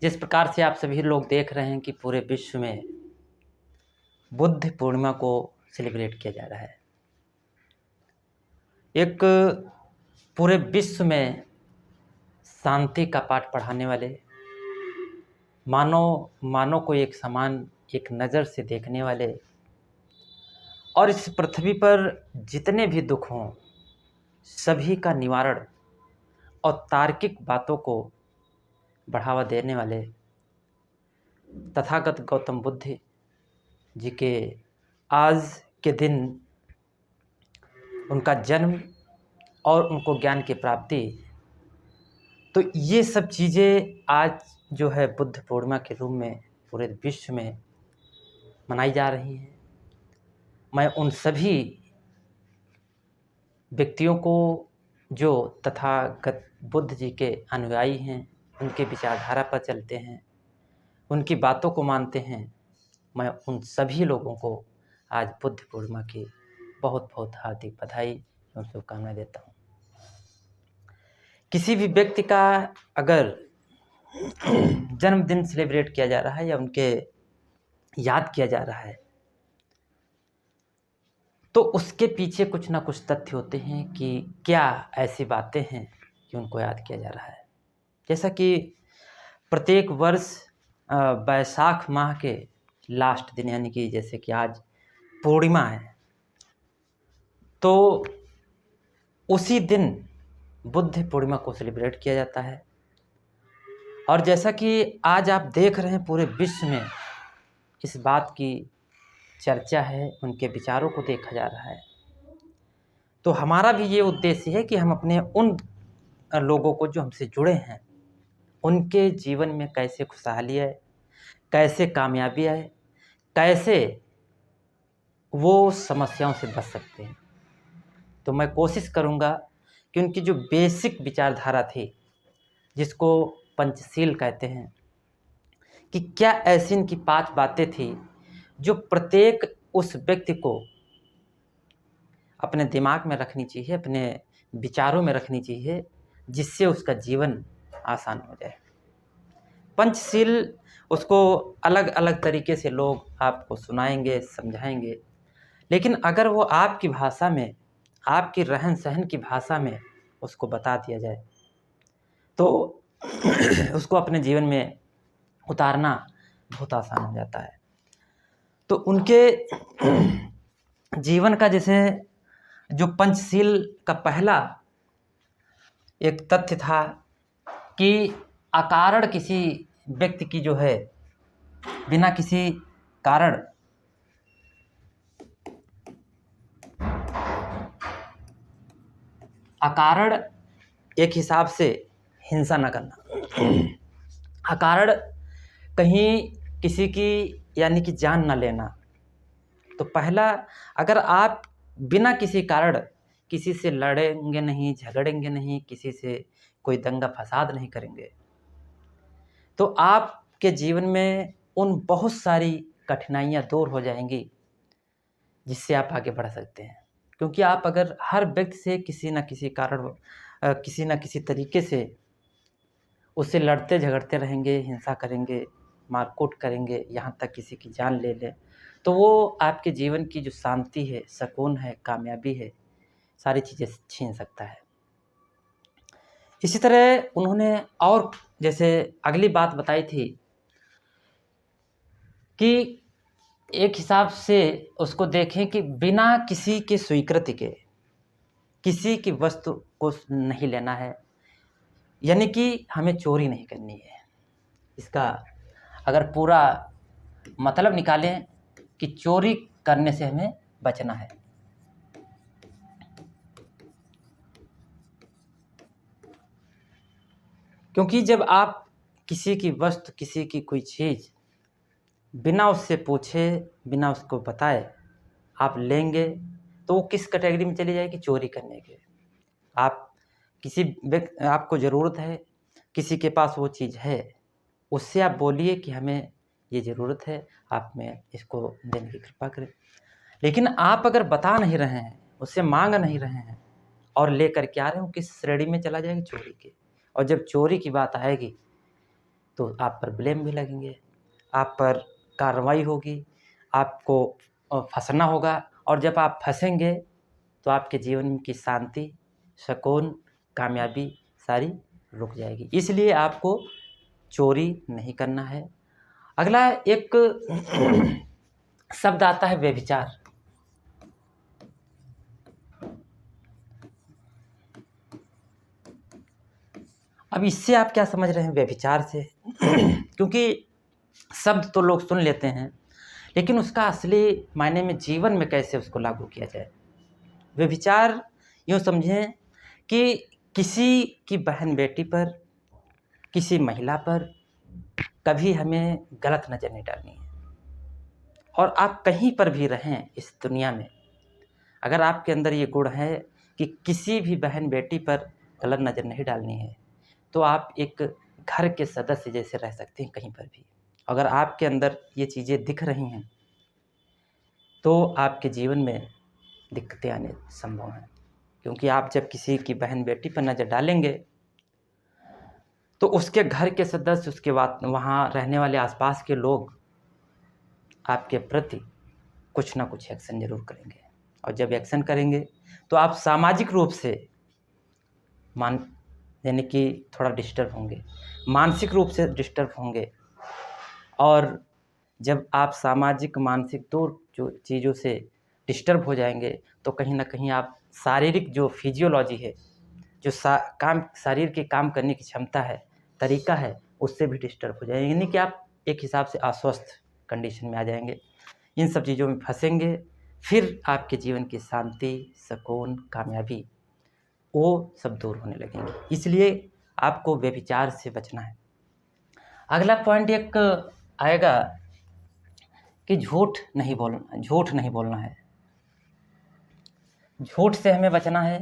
जिस प्रकार से आप सभी लोग देख रहे हैं कि पूरे विश्व में बुद्ध पूर्णिमा को सेलिब्रेट किया जा रहा है। एक पूरे विश्व में शांति का पाठ पढ़ाने वाले, मानव को एक समान एक नज़र से देखने वाले और इस पृथ्वी पर जितने भी दुख हों सभी का निवारण और तार्किक बातों को बढ़ावा देने वाले तथागत गौतम बुद्ध जी के आज के दिन उनका जन्म और उनको ज्ञान की प्राप्ति, तो ये सब चीज़ें आज जो है बुद्ध पूर्णिमा के रूप में पूरे विश्व में मनाई जा रही हैं। मैं उन सभी व्यक्तियों को जो तथागत बुद्ध जी के अनुयायी हैं, उनके विचारधारा पर चलते हैं, उनकी बातों को मानते हैं, मैं उन सभी लोगों को आज बुद्ध पूर्णिमा की बहुत बहुत हार्दिक बधाई और शुभकामनाएं देता हूँ। किसी भी व्यक्ति का अगर जन्मदिन सेलिब्रेट किया जा रहा है या उनके याद किया जा रहा है तो उसके पीछे कुछ ना कुछ तथ्य होते हैं कि क्या ऐसी बातें हैं कि उनको याद किया जा रहा है। जैसा कि प्रत्येक वर्ष बैसाख माह के लास्ट दिन यानी कि जैसे कि आज पूर्णिमा है तो उसी दिन बुद्ध पूर्णिमा को सेलिब्रेट किया जाता है। और जैसा कि आज आप देख रहे हैं पूरे विश्व में इस बात की चर्चा है, उनके विचारों को देखा जा रहा है, तो हमारा भी ये उद्देश्य है कि हम अपने उन लोगों को जो हमसे जुड़े हैं उनके जीवन में कैसे खुशहाली आए, कैसे कामयाबी आए, कैसे वो समस्याओं से बच सकते हैं। तो मैं कोशिश करूँगा कि उनकी जो बेसिक विचारधारा थी जिसको पंचशील कहते हैं, कि क्या ऐसी इनकी 5 बातें थी जो प्रत्येक उस व्यक्ति को अपने दिमाग में रखनी चाहिए, अपने विचारों में रखनी चाहिए, जिससे उसका जीवन आसान हो जाए। पंचशील उसको अलग अलग तरीके से लोग आपको सुनाएंगे, समझाएंगे, लेकिन अगर वो आपकी भाषा में, आपकी रहन सहन की भाषा में उसको बता दिया जाए तो उसको अपने जीवन में उतारना बहुत आसान हो जाता है। तो उनके जीवन का जैसे जो पंचशील का पहला एक तथ्य था कि अकारण किसी व्यक्ति की जो है बिना किसी कारण अकारण एक हिसाब से हिंसा न करना, अकारण कहीं किसी की यानी कि जान न लेना। तो पहला, अगर आप बिना किसी कारण किसी से लड़ेंगे नहीं, झगड़ेंगे नहीं, किसी से कोई दंगा फसाद नहीं करेंगे तो आपके जीवन में उन बहुत सारी कठिनाइयाँ दूर हो जाएंगी जिससे आप आगे बढ़ सकते हैं। क्योंकि आप अगर हर व्यक्ति से किसी न किसी कारण किसी न किसी तरीके से उससे लड़ते झगड़ते रहेंगे, हिंसा करेंगे, मारकूट करेंगे, यहाँ तक किसी की जान ले लें, तो वो आपके जीवन की जो शांति है, सुकून है, कामयाबी है, सारी चीज़ें छीन सकता है। इसी तरह उन्होंने और जैसे अगली बात बताई थी कि एक हिसाब से उसको देखें कि बिना किसी के स्वीकृति के किसी की वस्तु को नहीं लेना है, यानी कि हमें चोरी नहीं करनी है। इसका अगर पूरा मतलब निकालें कि चोरी करने से हमें बचना है। क्योंकि जब आप किसी की वस्तु, किसी की कोई चीज़ बिना उससे पूछे, बिना उसको बताए आप लेंगे तो वो किस कैटेगरी में चली जाएगी? चोरी करने के। आप किसी व्यक्ति, आपको ज़रूरत है, किसी के पास वो चीज़ है, उससे आप बोलिए कि हमें ये ज़रूरत है, आप में इसको देने की कृपा करें। लेकिन आप अगर बता नहीं रहे हैं, उससे मांग नहीं रहे हैं और लेकर के आ रहे हैं, वो किस श्रेणी में चला जाएगा? चोरी के। और जब चोरी की बात आएगी तो आप पर ब्लेम भी लगेंगे, आप पर कार्रवाई होगी, आपको फंसना होगा, और जब आप फंसेंगे तो आपके जीवन की शांति, सुकून, कामयाबी सारी रुक जाएगी। इसलिए आपको चोरी नहीं करना है। अगला एक शब्द आता है व्यभिचार। अब इससे आप क्या समझ रहे हैं व्यभिचार से? क्योंकि शब्द तो लोग सुन लेते हैं, लेकिन उसका असली मायने में जीवन में कैसे उसको लागू किया जाए। व्यभिचार यूँ समझें कि किसी की बहन बेटी पर, किसी महिला पर कभी हमें गलत नज़र नहीं डालनी है। और आप कहीं पर भी रहें इस दुनिया में, अगर आपके अंदर ये गुण है कि किसी भी बहन बेटी पर गलत नज़र नहीं डालनी है, तो आप एक घर के सदस्य जैसे रह सकते हैं कहीं पर भी। अगर आपके अंदर ये चीज़ें दिख रही हैं तो आपके जीवन में दिक्कतें आने संभव हैं। क्योंकि आप जब किसी की बहन बेटी पर नज़र डालेंगे तो उसके घर के सदस्य, उसके वहाँ रहने वाले आसपास के लोग आपके प्रति कुछ ना कुछ एक्शन जरूर करेंगे। और जब एक्शन करेंगे तो आप सामाजिक रूप से यानी कि थोड़ा डिस्टर्ब होंगे, मानसिक रूप से डिस्टर्ब होंगे। और जब आप सामाजिक मानसिक दो जो चीज़ों से डिस्टर्ब हो जाएंगे तो कहीं ना कहीं आप शारीरिक जो फिजियोलॉजी है, जो शरीर के काम करने की क्षमता है, तरीका है, उससे भी डिस्टर्ब हो जाएंगे। यानी कि आप एक हिसाब से अस्वस्थ कंडीशन में आ जाएंगे। इन सब चीज़ों में फंसेंगे, फिर आपके जीवन की शांति, सुकून, कामयाबी वो सब दूर होने लगेंगे। इसलिए आपको व्यभिचार से बचना है। अगला पॉइंट एक आएगा कि झूठ नहीं बोलना है। झूठ से हमें बचना है।